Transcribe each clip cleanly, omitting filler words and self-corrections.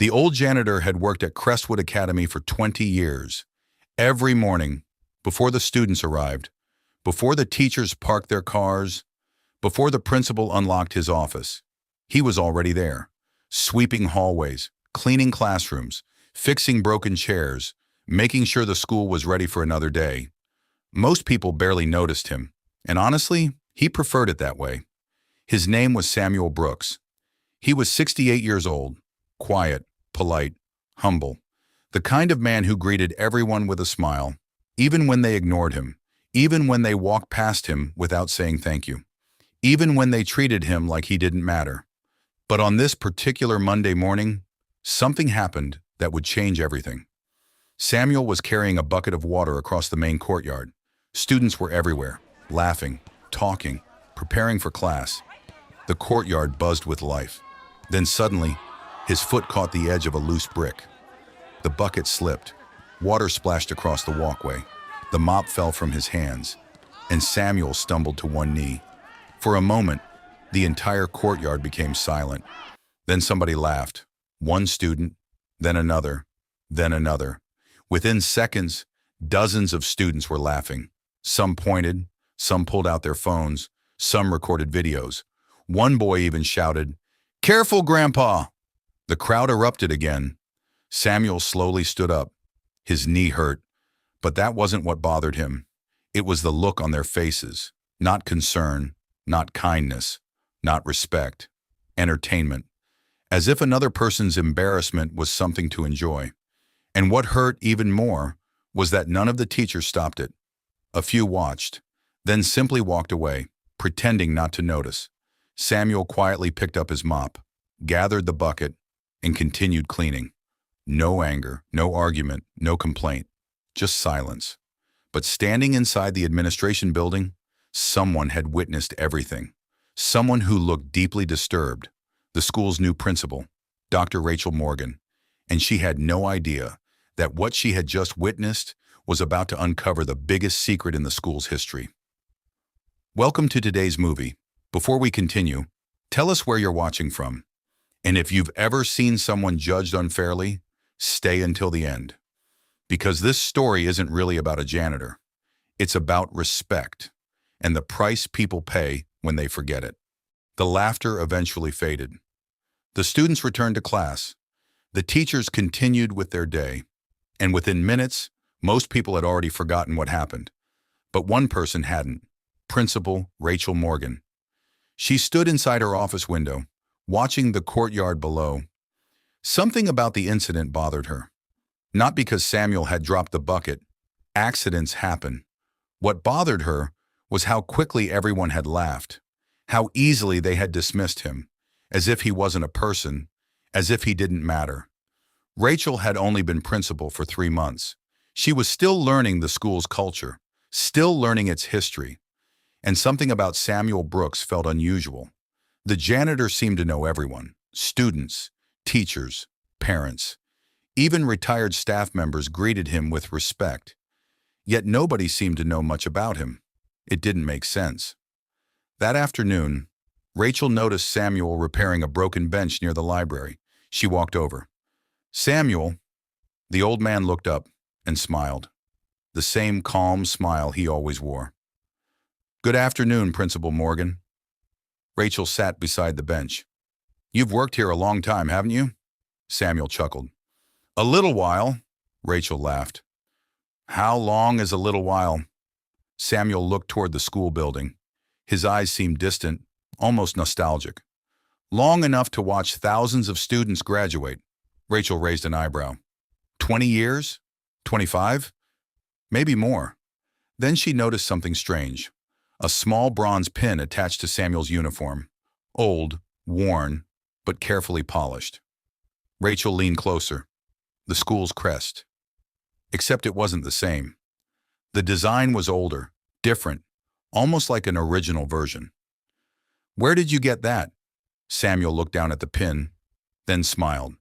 The old janitor had worked at Crestwood Academy for 20 years. Every morning, before the students arrived, before the teachers parked their cars, before the principal unlocked his office, he was already there, sweeping hallways, cleaning classrooms, fixing broken chairs, making sure the school was ready for another day. Most people barely noticed him, and honestly, he preferred it that way. His name was Samuel Brooks. He was 68 years old, quiet, polite, humble, the kind of man who greeted everyone with a smile, even when they ignored him, even when they walked past him without saying thank you, even when they treated him like he didn't matter. But on this particular Monday morning, something happened that would change everything. Samuel was carrying a bucket of water across the main courtyard. Students were everywhere, laughing, talking, preparing for class. The courtyard buzzed with life. Then suddenly, his foot caught the edge of a loose brick. The bucket slipped. Water splashed across the walkway. The mop fell from his hands, and Samuel stumbled to one knee. For a moment, the entire courtyard became silent. Then somebody laughed. One student, then another, then another. Within seconds, dozens of students were laughing. Some pointed, some pulled out their phones, some recorded videos. One boy even shouted, "Careful, Grandpa!" The crowd erupted again. Samuel slowly stood up. His knee hurt, but that wasn't what bothered him. It was the look on their faces. Not concern, not kindness, not respect. Entertainment. As if another person's embarrassment was something to enjoy. And what hurt even more was that none of the teachers stopped it. A few watched, then simply walked away, pretending not to notice. Samuel quietly picked up his mop, gathered the bucket, and continued cleaning. No anger, no argument, no complaint, just silence. But standing inside the administration building, someone had witnessed everything. Someone who looked deeply disturbed, the school's new principal, Dr. Rachel Morgan, and she had no idea that what she had just witnessed was about to uncover the biggest secret in the school's history. Welcome to today's movie. Before we continue, tell us where you're watching from. And if you've ever seen someone judged unfairly, stay until the end. Because this story isn't really about a janitor. It's about respect and the price people pay when they forget it. The laughter eventually faded. The students returned to class. The teachers continued with their day. And within minutes, most people had already forgotten what happened. But one person hadn't. Principal Rachel Morgan. She stood inside her office window, watching the courtyard below. Something about the incident bothered her. Not because Samuel had dropped the bucket. Accidents happen. What bothered her was how quickly everyone had laughed, how easily they had dismissed him, as if he wasn't a person, as if he didn't matter. Rachel had only been principal for 3 months. She was still learning the school's culture, still learning its history. And something about Samuel Brooks felt unusual. The janitor seemed to know everyone, students, teachers, parents. Even retired staff members greeted him with respect. Yet nobody seemed to know much about him. It didn't make sense. That afternoon, Rachel noticed Samuel repairing a broken bench near the library. She walked over. "Samuel," the old man looked up and smiled. The same calm smile he always wore. "Good afternoon, Principal Morgan." Rachel sat beside the bench. "You've worked here a long time, haven't you?" Samuel chuckled. "A little while," Rachel laughed. "How long is a little while?" Samuel looked toward the school building. His eyes seemed distant, almost nostalgic. "Long enough to watch thousands of students graduate." Rachel raised an eyebrow. 20 years? 25? Maybe more. Then she noticed something strange. A small bronze pin attached to Samuel's uniform. Old, worn, but carefully polished. Rachel leaned closer. The school's crest. Except it wasn't the same. The design was older, different, almost like an original version. "Where did you get that?" Samuel looked down at the pin, then smiled.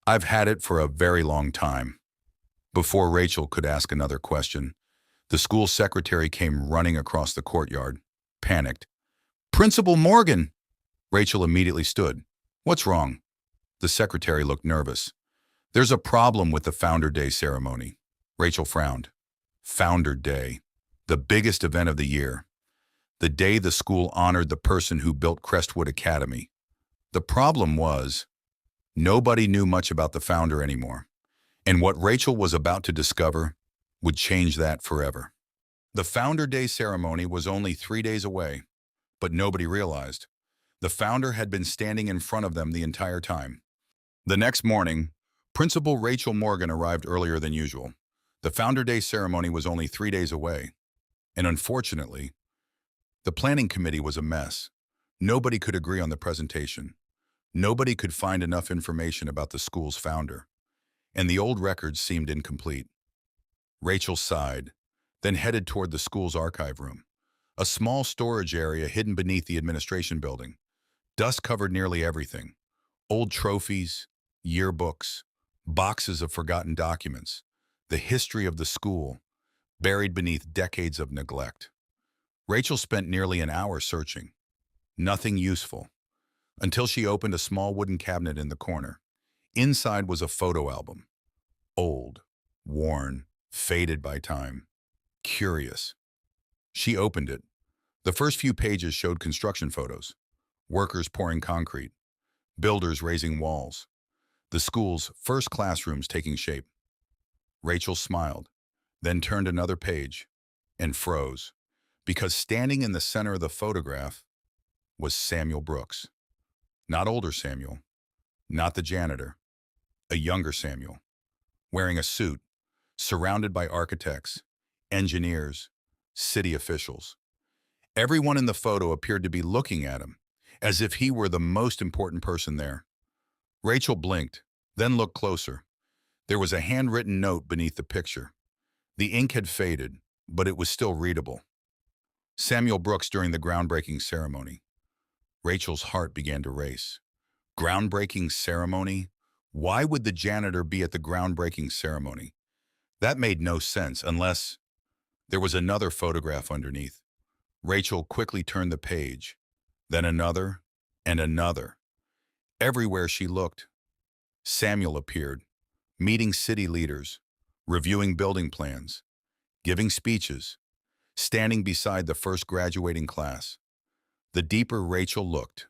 "I've had it for a very long time." Before Rachel could ask another question, the school secretary came running across the courtyard, panicked. "Principal Morgan!" Rachel immediately stood. "What's wrong?" The secretary looked nervous. "There's a problem with the Founder Day ceremony." Rachel frowned. Founder Day, the biggest event of the year. The day the school honored the person who built Crestwood Academy. The problem was, nobody knew much about the founder anymore. And what Rachel was about to discover would change that forever. The Founder Day ceremony was only 3 days away, but nobody realized. The founder had been standing in front of them the entire time. The next morning, Principal Rachel Morgan arrived earlier than usual. The Founder Day ceremony was only 3 days away. And unfortunately, the planning committee was a mess. Nobody could agree on the presentation. Nobody could find enough information about the school's founder. And the old records seemed incomplete. Rachel sighed, then headed toward the school's archive room, a small storage area hidden beneath the administration building. Dust covered nearly everything. Old trophies, yearbooks, boxes of forgotten documents, the history of the school, buried beneath decades of neglect. Rachel spent nearly an hour searching. Nothing useful, until she opened a small wooden cabinet in the corner. Inside was a photo album. Old, worn, faded by time. Curious. She opened it. The first few pages showed construction photos. Workers pouring concrete. Builders raising walls. The school's first classrooms taking shape. Rachel smiled, then turned another page and froze, because standing in the center of the photograph was Samuel Brooks. Not older Samuel, not the janitor, a younger Samuel, wearing a suit, surrounded by architects, engineers, city officials. Everyone in the photo appeared to be looking at him, as if he were the most important person there. Rachel blinked, then looked closer. There was a handwritten note beneath the picture. The ink had faded, but it was still readable. Samuel Brooks during the groundbreaking ceremony. Rachel's heart began to race. Groundbreaking ceremony? Why would the janitor be at the groundbreaking ceremony? That made no sense unless there was another photograph underneath. Rachel quickly turned the page, then another and another. Everywhere she looked, Samuel appeared, meeting city leaders, reviewing building plans, giving speeches, standing beside the first graduating class. The deeper Rachel looked,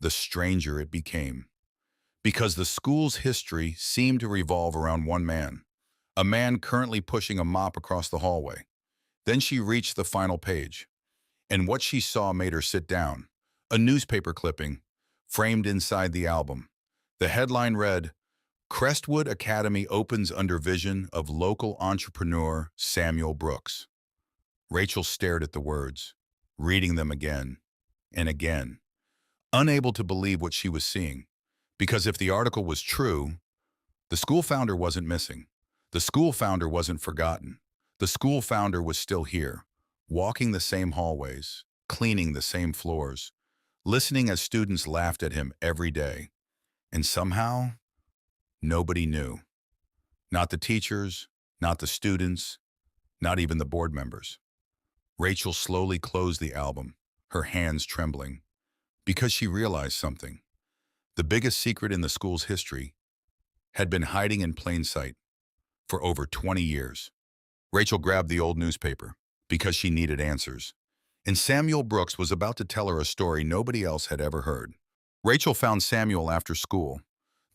the stranger it became, because the school's history seemed to revolve around one man, a man currently pushing a mop across the hallway. Then she reached the final page, and what she saw made her sit down. A newspaper clipping, framed inside the album. The headline read, "Crestwood Academy opens under vision of local entrepreneur Samuel Brooks." Rachel stared at the words, reading them again and again, unable to believe what she was seeing. Because if the article was true, the school founder wasn't missing. The school founder wasn't forgotten. The school founder was still here, walking the same hallways, cleaning the same floors, listening as students laughed at him every day. And somehow, nobody knew. Not the teachers, not the students, not even the board members. Rachel slowly closed the album, her hands trembling, because she realized something. The biggest secret in the school's history had been hiding in plain sight for over 20 years. Rachel grabbed the old newspaper because she needed answers. And Samuel Brooks was about to tell her a story nobody else had ever heard. Rachel found Samuel after school.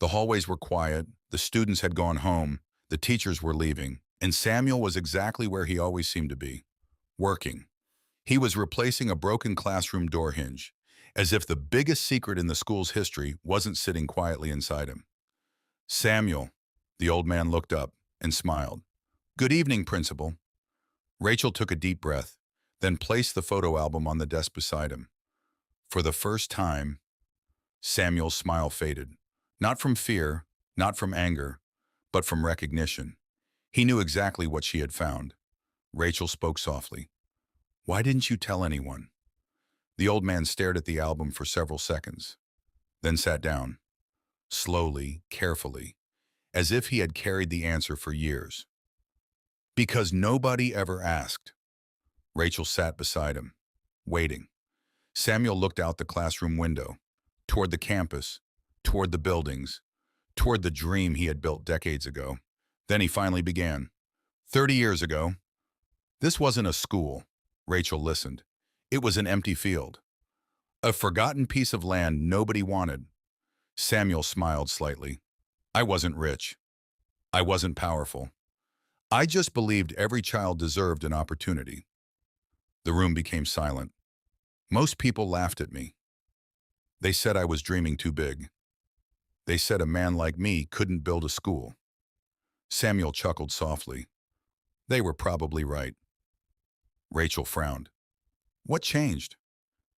The hallways were quiet, the students had gone home, the teachers were leaving, and Samuel was exactly where he always seemed to be, working. He was replacing a broken classroom door hinge, as if the biggest secret in the school's history wasn't sitting quietly inside him. "Samuel," the old man looked up and smiled. "Good evening, Principal." Rachel took a deep breath, then placed the photo album on the desk beside him. For the first time, Samuel's smile faded. Not from fear, not from anger, but from recognition. He knew exactly what she had found. Rachel spoke softly. "Why didn't you tell anyone?" The old man stared at the album for several seconds, then sat down, slowly, carefully, as if he had carried the answer for years. "Because nobody ever asked." Rachel sat beside him, waiting. Samuel looked out the classroom window, toward the campus, toward the buildings, toward the dream he had built decades ago. Then he finally began. 30 years ago, this wasn't a school. Rachel listened. It was an empty field. A forgotten piece of land nobody wanted. Samuel smiled slightly. I wasn't rich. I wasn't powerful. I just believed every child deserved an opportunity. The room became silent. Most people laughed at me. They said I was dreaming too big. They said a man like me couldn't build a school. Samuel chuckled softly. They were probably right. Rachel frowned. What changed?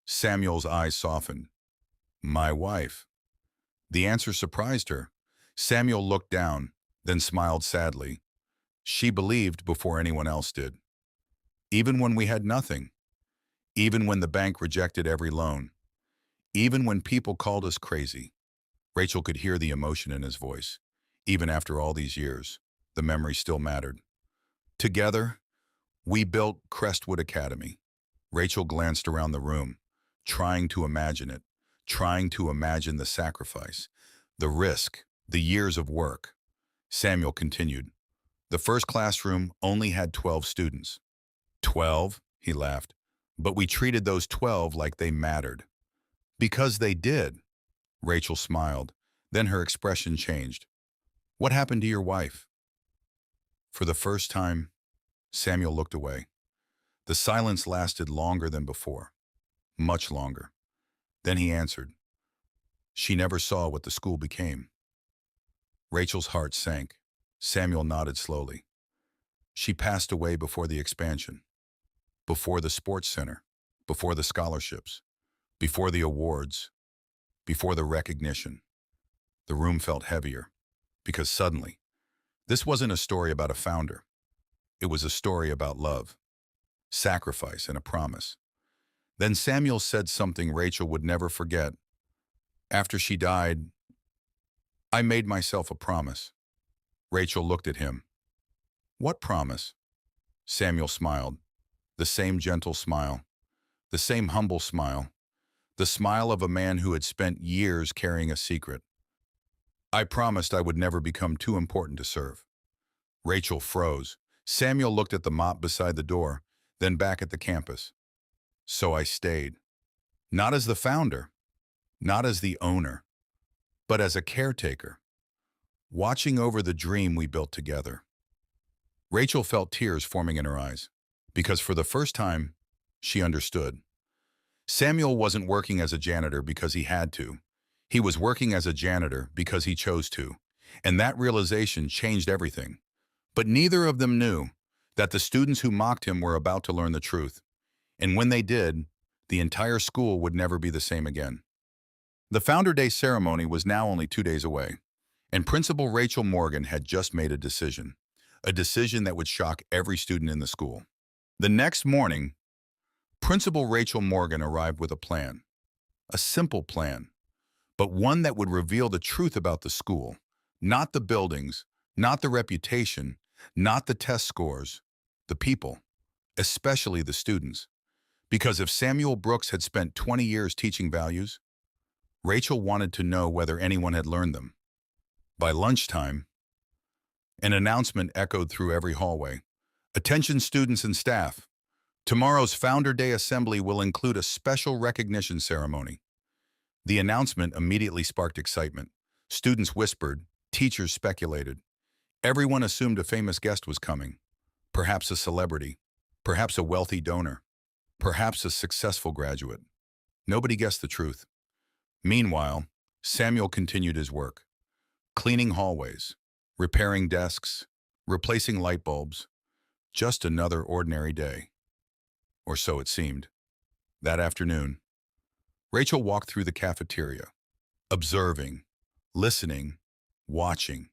Samuel's eyes softened. My wife. The answer surprised her. Samuel looked down, then smiled sadly. She believed before anyone else did. Even when we had nothing. Even when the bank rejected every loan. Even when people called us crazy. Rachel could hear the emotion in his voice. Even after all these years, the memory still mattered. Together, we built Crestwood Academy. Rachel glanced around the room, trying to imagine it, trying to imagine the sacrifice, the risk, the years of work. Samuel continued. The first classroom only had 12 students. 12, he laughed, but we treated those 12 like they mattered. Because they did. Rachel smiled. Then her expression changed. What happened to your wife? For the first time, Samuel looked away. The silence lasted longer than before. Much longer. Then he answered. She never saw what the school became. Rachel's heart sank. Samuel nodded slowly. She passed away before the expansion, before the sports center, before the scholarships, before the awards, before the recognition. The room felt heavier, because suddenly, this wasn't a story about a founder. It was a story about love, sacrifice, and a promise. Then Samuel said something Rachel would never forget. After she died, I made myself a promise. Rachel looked at him. What promise? Samuel smiled. The same gentle smile. The same humble smile. The smile of a man who had spent years carrying a secret. I promised I would never become too important to serve. Rachel froze. Samuel looked at the mop beside the door, then back at the campus. So I stayed. Not as the founder, not as the owner, but as a caretaker, watching over the dream we built together. Rachel felt tears forming in her eyes, because for the first time, she understood. Samuel wasn't working as a janitor because he had to. He was working as a janitor because he chose to, and that realization changed everything. But neither of them knew that the students who mocked him were about to learn the truth. And when they did, the entire school would never be the same again. The Founder Day ceremony was now only 2 days away, and Principal Rachel Morgan had just made a decision that would shock every student in the school. The next morning, Principal Rachel Morgan arrived with a plan, a simple plan, but one that would reveal the truth about the school, not the buildings, not the reputation, not the test scores, the people, especially the students. Because if Samuel Brooks had spent 20 years teaching values, Rachel wanted to know whether anyone had learned them. By lunchtime, an announcement echoed through every hallway. Attention students and staff. Tomorrow's Founder Day assembly will include a special recognition ceremony. The announcement immediately sparked excitement. Students whispered, teachers speculated. Everyone assumed a famous guest was coming. Perhaps a celebrity, perhaps a wealthy donor, perhaps a successful graduate. Nobody guessed the truth. Meanwhile, Samuel continued his work, cleaning hallways, repairing desks, replacing light bulbs. Just another ordinary day. Or so it seemed. That afternoon, Rachel walked through the cafeteria, observing, listening, watching,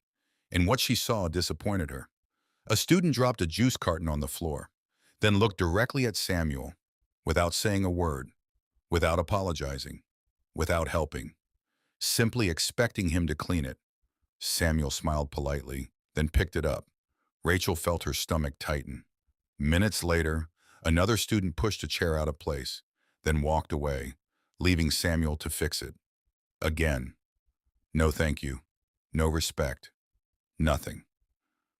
and what she saw disappointed her. A student dropped a juice carton on the floor, then looked directly at Samuel, without saying a word, without apologizing, without helping, simply expecting him to clean it. Samuel smiled politely, then picked it up. Rachel felt her stomach tighten. Minutes later, another student pushed a chair out of place, then walked away, leaving Samuel to fix it. Again. No thank you. No respect. Nothing.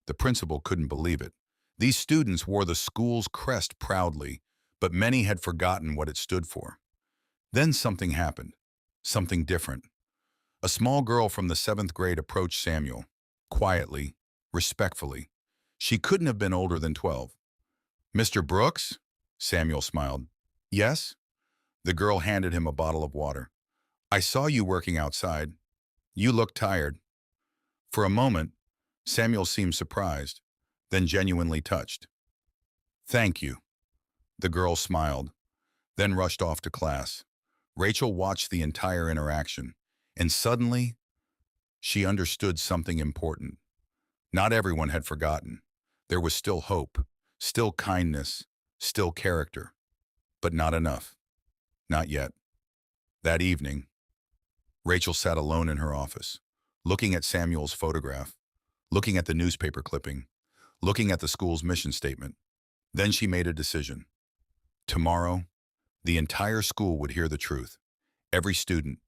The principal couldn't believe it. These students wore the school's crest proudly, but many had forgotten what it stood for. Then something happened. Something different. A small girl from the 7th grade approached Samuel, quietly, respectfully. She couldn't have been older than 12. "Mr. Brooks?" Samuel smiled. "Yes?" The girl handed him a bottle of water. "I saw you working outside. You look tired." For a moment, Samuel seemed surprised, then genuinely touched. "Thank you." The girl smiled, then rushed off to class. Rachel watched the entire interaction, and suddenly, she understood something important. Not everyone had forgotten. There was still hope, still kindness, still character, but not enough. Not yet. That evening, Rachel sat alone in her office, looking at Samuel's photograph, looking at the newspaper clipping, looking at the school's mission statement. Then she made a decision. Tomorrow, the entire school would hear the truth. Every student,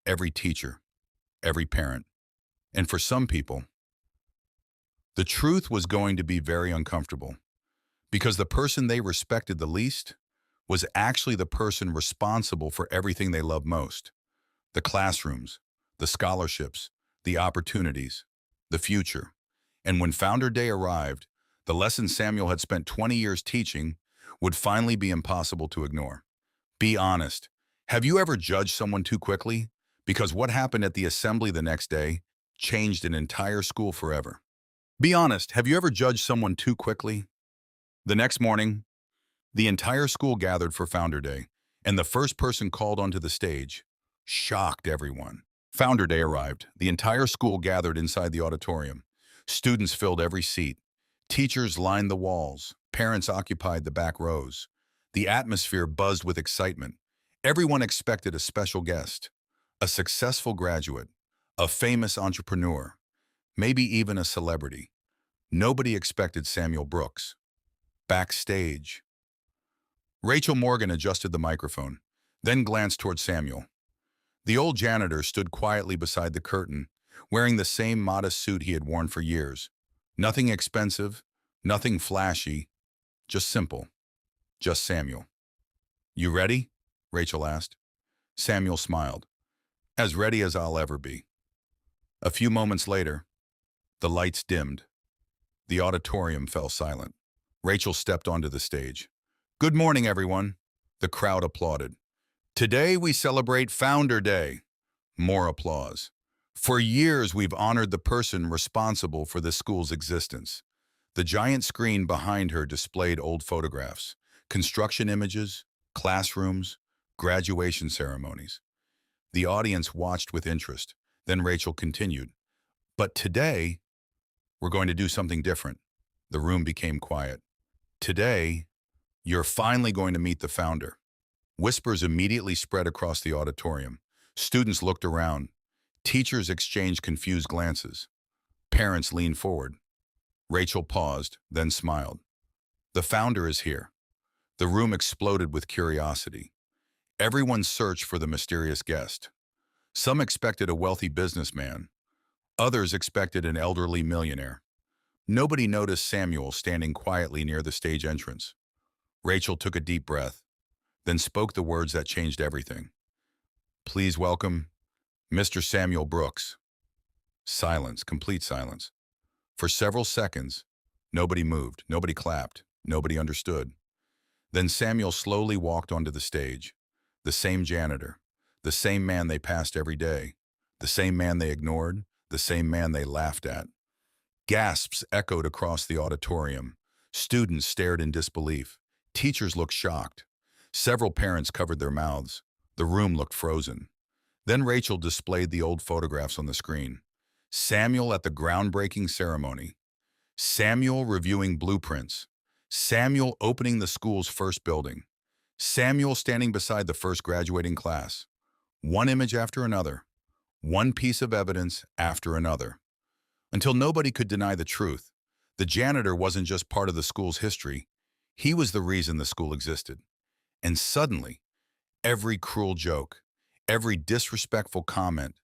every teacher, every parent. And for some people, the truth was going to be very uncomfortable because the person they respected the least was actually the person responsible for everything they loved most: the classrooms, the scholarships, the opportunities, the future. And when Founder Day arrived, the lesson Samuel had spent 20 years teaching would finally be impossible to ignore. Be honest. Have you ever judged someone too quickly? Because what happened at the assembly the next day changed an entire school forever. Be honest. Have you ever judged someone too quickly? The next morning, the entire school gathered for Founder Day, and the first person called onto the stage shocked everyone. Founder Day arrived. The entire school gathered inside the auditorium. Students filled every seat. Teachers lined the walls. Parents occupied the back rows. The atmosphere buzzed with excitement. Everyone expected a special guest, a successful graduate, a famous entrepreneur, maybe even a celebrity. Nobody expected Samuel Brooks. Backstage, Rachel Morgan adjusted the microphone, then glanced toward Samuel. The old janitor stood quietly beside the curtain, wearing the same modest suit he had worn for years. Nothing expensive, nothing flashy, just simple, just Samuel. "You ready?" Rachel asked. Samuel smiled. "As ready as I'll ever be." A few moments later, the lights dimmed. The auditorium fell silent. Rachel stepped onto the stage. "Good morning, everyone." The crowd applauded. "Today we celebrate Founder Day." More applause. "For years we've honored the person responsible for this school's existence." The giant screen behind her displayed old photographs, construction images, classrooms, graduation ceremonies. The audience watched with interest. Then Rachel continued, "But today, we're going to do something different." The room became quiet. "Today, you're finally going to meet the founder." Whispers immediately spread across the auditorium. Students looked around. Teachers exchanged confused glances. Parents leaned forward. Rachel paused, then smiled. "The founder is here." The room exploded with curiosity. Everyone searched for the mysterious guest. Some expected a wealthy businessman. Others expected an elderly millionaire. Nobody noticed Samuel standing quietly near the stage entrance. Rachel took a deep breath, then spoke the words that changed everything. "Please welcome Mr. Samuel Brooks." Silence, complete silence. For several seconds, nobody moved, nobody clapped, nobody understood. Then Samuel slowly walked onto the stage. The same janitor, the same man they passed every day, the same man they ignored, the same man they laughed at. Gasps echoed across the auditorium. Students stared in disbelief. Teachers looked shocked. Several parents covered their mouths. The room looked frozen. Then Rachel displayed the old photographs on the screen. Samuel at the groundbreaking ceremony. Samuel reviewing blueprints. Samuel opening the school's first building. Samuel standing beside the first graduating class. One image after another. One piece of evidence after another. Until nobody could deny the truth. The janitor wasn't just part of the school's history. He was the reason the school existed. And suddenly, every cruel joke, every disrespectful comment,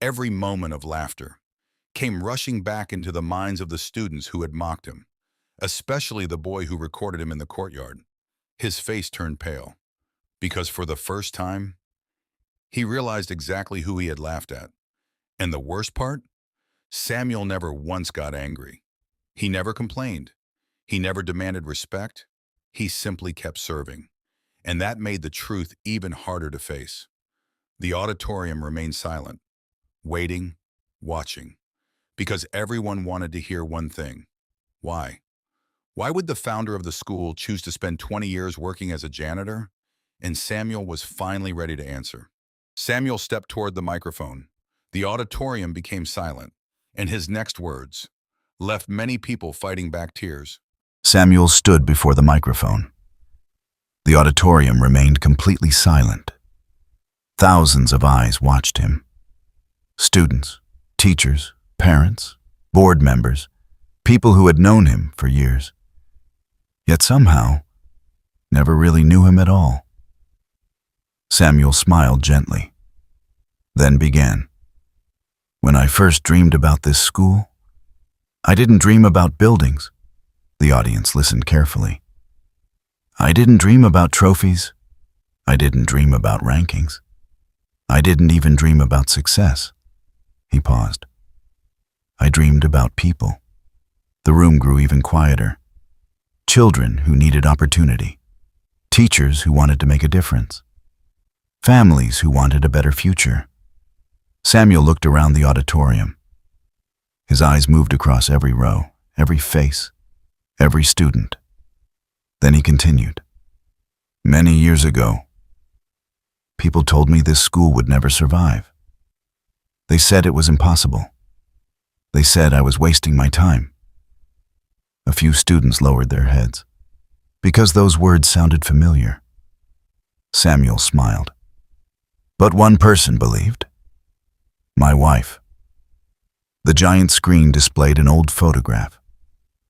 Every moment of laughter came rushing back into the minds of the students who had mocked him, especially the boy who recorded him in the courtyard. His face turned pale, because for the first time, he realized exactly who he had laughed at. And the worst part? Samuel never once got angry. He never complained. He never demanded respect. He simply kept serving. And that made the truth even harder to face. The auditorium remained silent, waiting, watching, because everyone wanted to hear one thing. Why? Why would the founder of the school choose to spend 20 years working as a janitor? And Samuel was finally ready to answer. Samuel stepped toward the microphone. The auditorium became silent, and his next words left many people fighting back tears. Samuel stood before the microphone. The auditorium remained completely silent. Thousands of eyes watched him. Students, teachers, parents, board members, people who had known him for years, yet somehow never really knew him at all. Samuel smiled gently, then began. When I first dreamed about this school, I didn't dream about buildings. The audience listened carefully. I didn't dream about trophies. I didn't dream about rankings. I didn't even dream about success. He paused. I dreamed about people. The room grew even quieter. Children who needed opportunity. Teachers who wanted to make a difference. Families who wanted a better future. Samuel looked around the auditorium. His eyes moved across every row, every face, every student. Then he continued. Many years ago, people told me this school would never survive. They said it was impossible. They said I was wasting my time. A few students lowered their heads, because those words sounded familiar. Samuel smiled. But one person believed. My wife. The giant screen displayed an old photograph.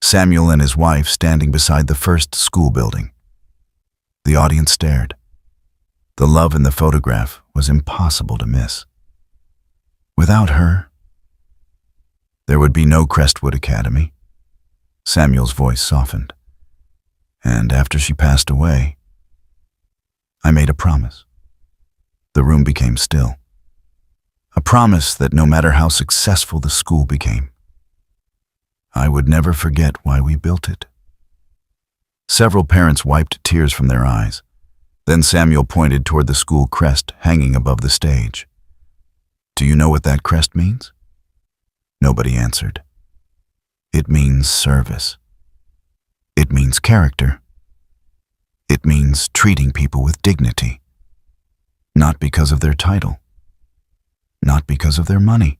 Samuel and his wife standing beside the first school building. The audience stared. The love in the photograph was impossible to miss. Without her, there would be no Crestwood Academy. Samuel's voice softened. And after she passed away, I made a promise. The room became still. A promise that no matter how successful the school became, I would never forget why we built it. Several parents wiped tears from their eyes. Then Samuel pointed toward the school crest hanging above the stage. Do you know what that crest means? Nobody answered. It means service. It means character. It means treating people with dignity. Not because of their title. Not because of their money.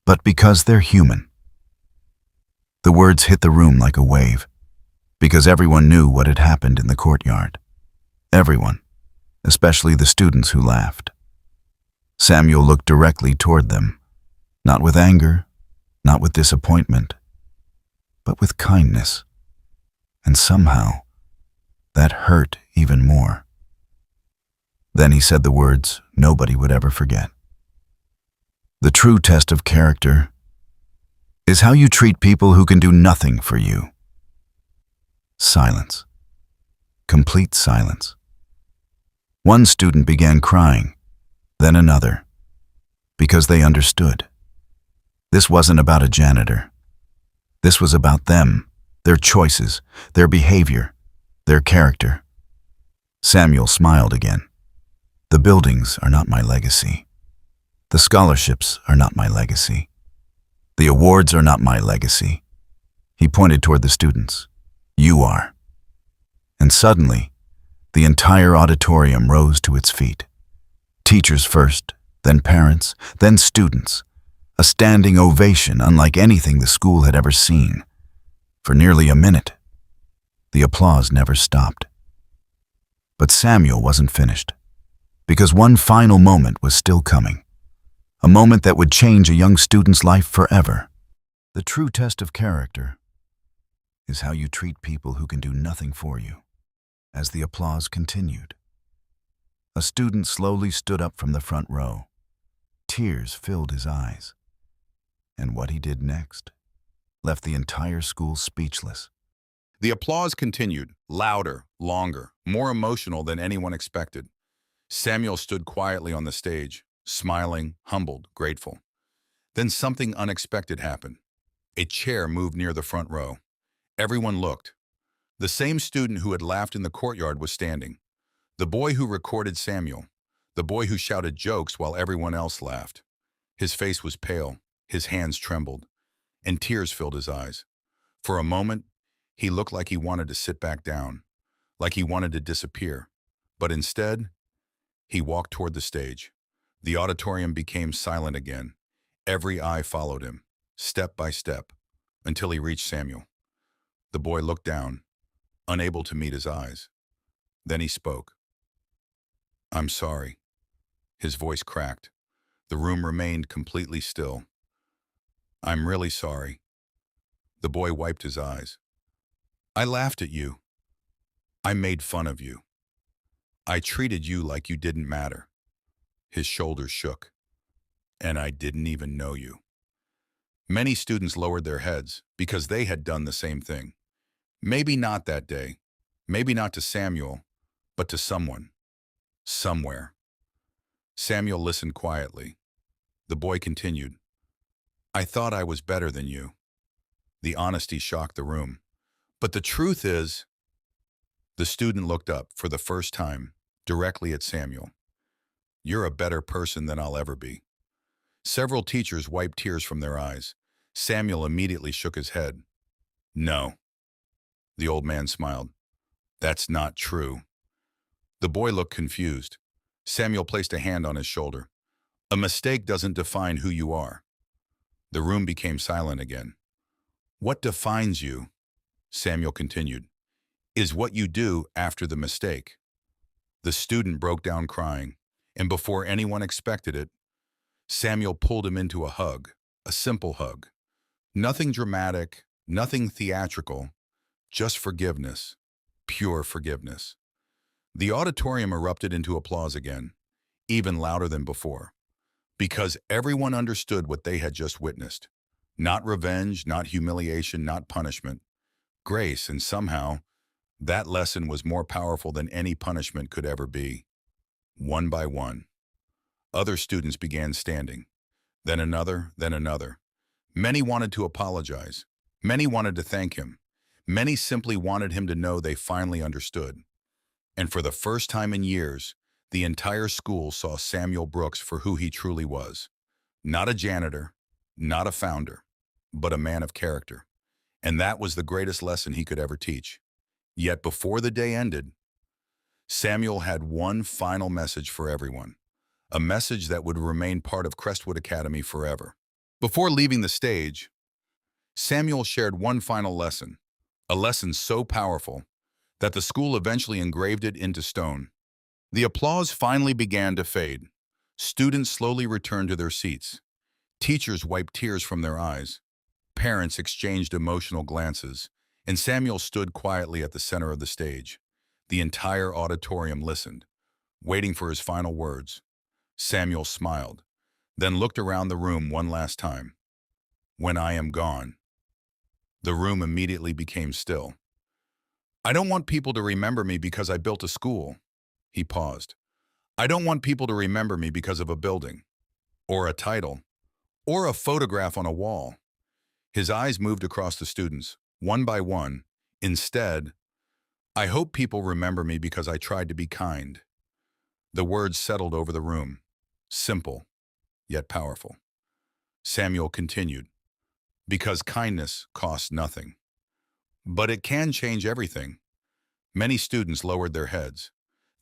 But because they're human. The words hit the room like a wave, because everyone knew what had happened in the courtyard. Everyone, especially the students who laughed. Samuel looked directly toward them, not with anger, not with disappointment, but with kindness. And somehow, that hurt even more. Then he said the words nobody would ever forget. The true test of character is how you treat people who can do nothing for you. Silence. Complete silence. One student began crying, then another, because they understood. This wasn't about a janitor. This was about them, their choices, their behavior, their character. Samuel smiled again. The buildings are not my legacy. The scholarships are not my legacy. The awards are not my legacy. He pointed toward the students. You are. And suddenly, the entire auditorium rose to its feet. Teachers first, then parents, then students. A standing ovation unlike anything the school had ever seen. For nearly a minute, the applause never stopped. But Samuel wasn't finished, because one final moment was still coming. A moment that would change a young student's life forever. The true test of character is how you treat people who can do nothing for you. As the applause continued, a student slowly stood up from the front row. Tears filled his eyes, and what he did next left the entire school speechless. The applause continued, louder, longer, more emotional than anyone expected. Samuel stood quietly on the stage, smiling, humbled, grateful. Then something unexpected happened. A chair moved near the front row. Everyone looked. The same student who had laughed in the courtyard was standing. The boy who recorded Samuel. The boy who shouted jokes while everyone else laughed. His face was pale, his hands trembled, and tears filled his eyes. For a moment, he looked like he wanted to sit back down, like he wanted to disappear. But instead, he walked toward the stage. The auditorium became silent again. Every eye followed him, step by step, until he reached Samuel. The boy looked down, unable to meet his eyes. Then he spoke. "I'm sorry." His voice cracked. The room remained completely still. "I'm really sorry." The boy wiped his eyes. "I laughed at you. I made fun of you. I treated you like you didn't matter." His shoulders shook. "And I didn't even know you." Many students lowered their heads because they had done the same thing. Maybe not that day, maybe not to Samuel, but to someone, somewhere. Samuel listened quietly. The boy continued, "I thought I was better than you." The honesty shocked the room. But the truth is, the student looked up for the first time, directly at Samuel. "You're a better person than I'll ever be." Several teachers wiped tears from their eyes. Samuel immediately shook his head. "No." The old man smiled. "That's not true." The boy looked confused. Samuel placed a hand on his shoulder. "A mistake doesn't define who you are." The room became silent again. "What defines you," Samuel continued, "is what you do after the mistake." The student broke down crying, and before anyone expected it, Samuel pulled him into a hug, a simple hug. Nothing dramatic, nothing theatrical, just forgiveness, pure forgiveness. The auditorium erupted into applause again, even louder than before, because everyone understood what they had just witnessed. Not revenge, not humiliation, not punishment. Grace, and somehow, that lesson was more powerful than any punishment could ever be. One by one, other students began standing, then another, then another. Many wanted to apologize. Many wanted to thank him. Many simply wanted him to know they finally understood. And for the first time in years, the entire school saw Samuel Brooks for who he truly was. Not a janitor, not a founder, but a man of character. And that was the greatest lesson he could ever teach. Yet before the day ended, Samuel had one final message for everyone, a message that would remain part of Crestwood Academy forever. Before leaving the stage, Samuel shared one final lesson, a lesson so powerful that the school eventually engraved it into stone. The applause finally began to fade. Students slowly returned to their seats. Teachers wiped tears from their eyes. Parents exchanged emotional glances, and Samuel stood quietly at the center of the stage. The entire auditorium listened, waiting for his final words. Samuel smiled, then looked around the room one last time. "When I am gone." The room immediately became still. "I don't want people to remember me because I built a school." He paused. "I don't want people to remember me because of a building, or a title, or a photograph on a wall." His eyes moved across the students, one by one. "Instead, I hope people remember me because I tried to be kind." The words settled over the room, simple, yet powerful. Samuel continued, "Because kindness costs nothing. But it can change everything." Many students lowered their heads,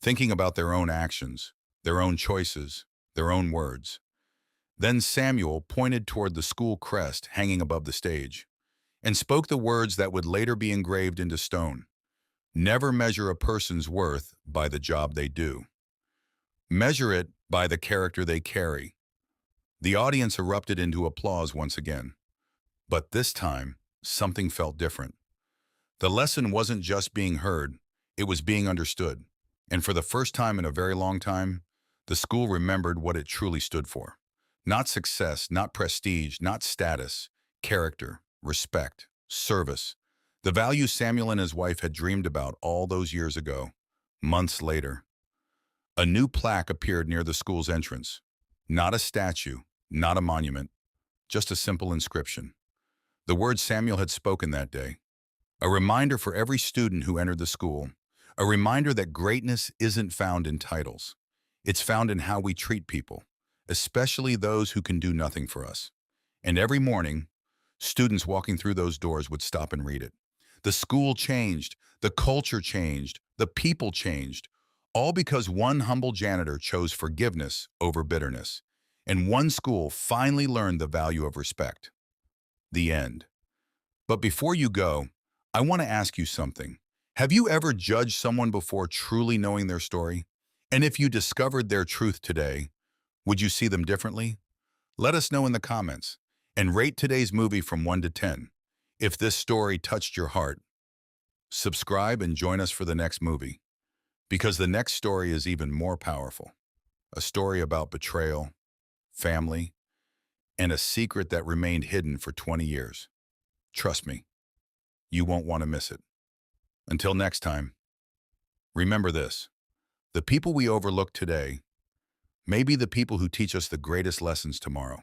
thinking about their own actions, their own choices, their own words. Then Samuel pointed toward the school crest hanging above the stage and spoke the words that would later be engraved into stone. "Never measure a person's worth by the job they do. Measure it by the character they carry." The audience erupted into applause once again. But this time, something felt different. The lesson wasn't just being heard, it was being understood. And for the first time in a very long time, the school remembered what it truly stood for. Not success, not prestige, not status, character, respect, service. The values Samuel and his wife had dreamed about all those years ago. Months later, a new plaque appeared near the school's entrance. Not a statue, not a monument, just a simple inscription. The words Samuel had spoken that day. A reminder for every student who entered the school. A reminder that greatness isn't found in titles. It's found in how we treat people, especially those who can do nothing for us. And every morning, students walking through those doors would stop and read it. The school changed, the culture changed, the people changed, all because one humble janitor chose forgiveness over bitterness. And one school finally learned the value of respect. The end. But before you go, I want to ask you something. Have you ever judged someone before truly knowing their story? And if you discovered their truth today, would you see them differently? Let us know in the comments. And rate today's movie from 1 to 10. If this story touched your heart, subscribe and join us for the next movie. Because the next story is even more powerful. A story about betrayal, family, and a secret that remained hidden for 20 years. Trust me, you won't want to miss it. Until next time, remember this. The people we overlook today may be the people who teach us the greatest lessons tomorrow.